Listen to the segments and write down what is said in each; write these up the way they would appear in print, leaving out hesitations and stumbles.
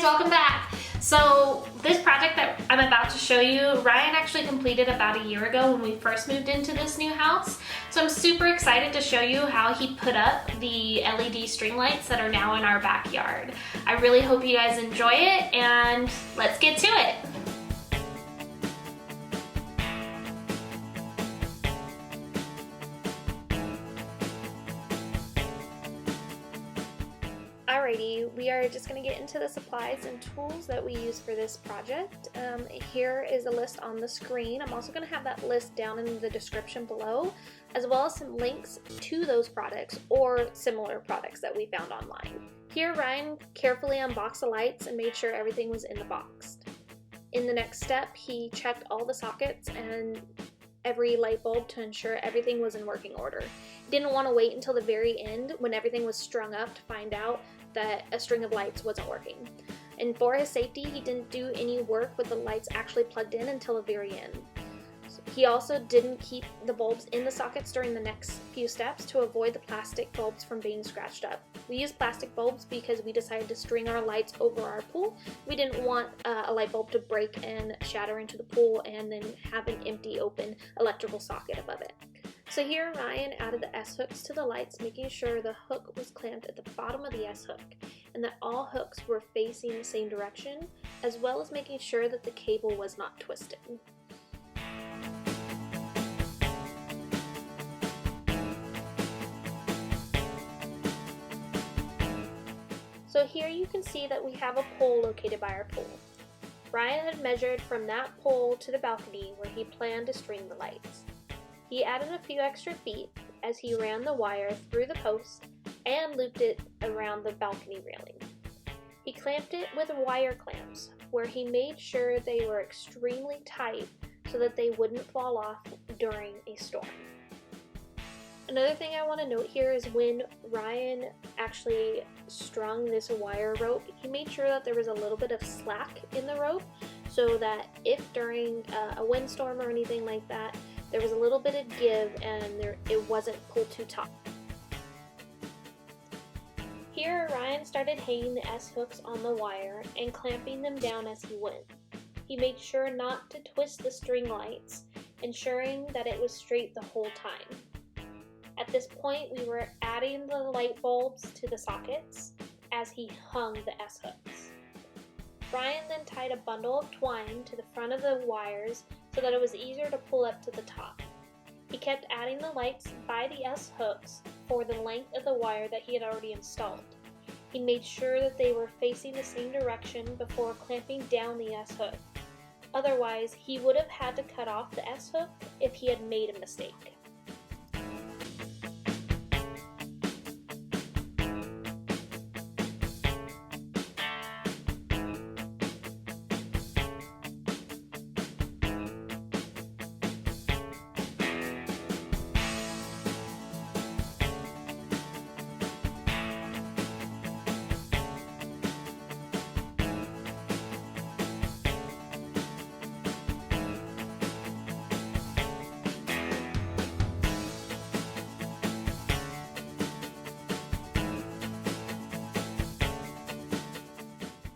welcome back. So this project that I'm about to show you, Ryan actually completed about a year ago when we first moved into this new house. So I'm super excited to show you how he put up the LED string lights that are now in our backyard. I really hope you guys enjoy it, and let's get to it. Alrighty, we are just going to get into the supplies and tools that we use for this project. Here is a list on the screen. I'm also going to have that list down in the description below, as well as some links to those products or similar products that we found online. Here, Ryan carefully unboxed the lights and made sure everything was in the box. In the next step, he checked all the sockets and every light bulb to ensure everything was in working order. He didn't want to wait until the very end when everything was strung up to find out that a string of lights wasn't working. And for his safety, he didn't do any work with the lights actually plugged in until the very end. He also didn't keep the bulbs in the sockets during the next few steps to avoid the plastic bulbs from being scratched up. We used plastic bulbs because we decided to string our lights over our pool. We didn't want a light bulb to break and shatter into the pool and then have an empty open electrical socket above it. So here Ryan added the S-hooks to the lights, making sure the hook was clamped at the bottom of the S-hook and that all hooks were facing the same direction, as well as making sure that the cable was not twisted. So here you can see that we have a pole located by our pool. Ryan had measured from that pole to the balcony where he planned to string the lights. He added a few extra feet as he ran the wire through the post and looped it around the balcony railing. He clamped it with wire clamps, where he made sure they were extremely tight so that they wouldn't fall off during a storm. Another thing I want to note here is when Ryan actually strung this wire rope, he made sure that there was a little bit of slack in the rope so that if during a windstorm or anything like that, there was a little bit of give and it wasn't pulled too taut. Here, Ryan started hanging the S-hooks on the wire and clamping them down as he went. He made sure not to twist the string lights, ensuring that it was straight the whole time. At this point, we were adding the light bulbs to the sockets as he hung the S-hooks. Ryan then tied a bundle of twine to the front of the wires so that it was easier to pull up to the top. He kept adding the lights by the S-hooks for the length of the wire that he had already installed. He made sure that they were facing the same direction before clamping down the S-hook. Otherwise, he would have had to cut off the S-hook if he had made a mistake.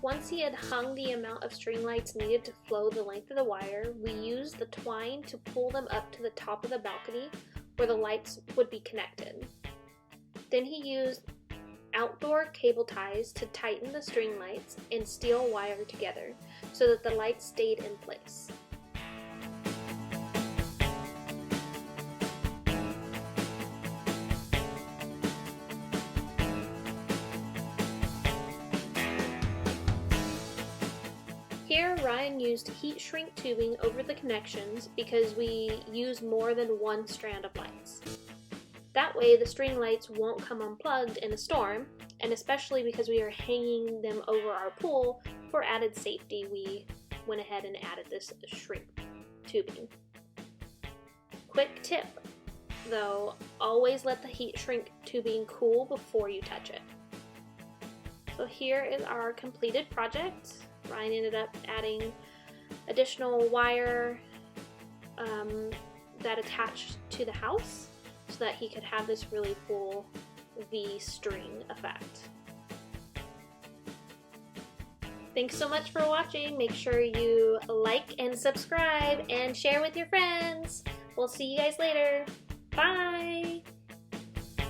Once he had hung the amount of string lights needed to flow the length of the wire, we used the twine to pull them up to the top of the balcony where the lights would be connected. Then he used outdoor cable ties to tighten the string lights and steel wire together so that the lights stayed in place. Here, Ryan used heat shrink tubing over the connections because we use more than one strand of lights. That way, the string lights won't come unplugged in a storm, and especially because we are hanging them over our pool, for added safety, we went ahead and added this shrink tubing. Quick tip, though, always let the heat shrink tubing cool before you touch it. So here is our completed project. Ryan ended up adding additional wire that attached to the house so that he could have this really cool V-string effect. Thanks so much for watching. Make sure you like and subscribe and share with your friends. We'll see you guys later. Bye!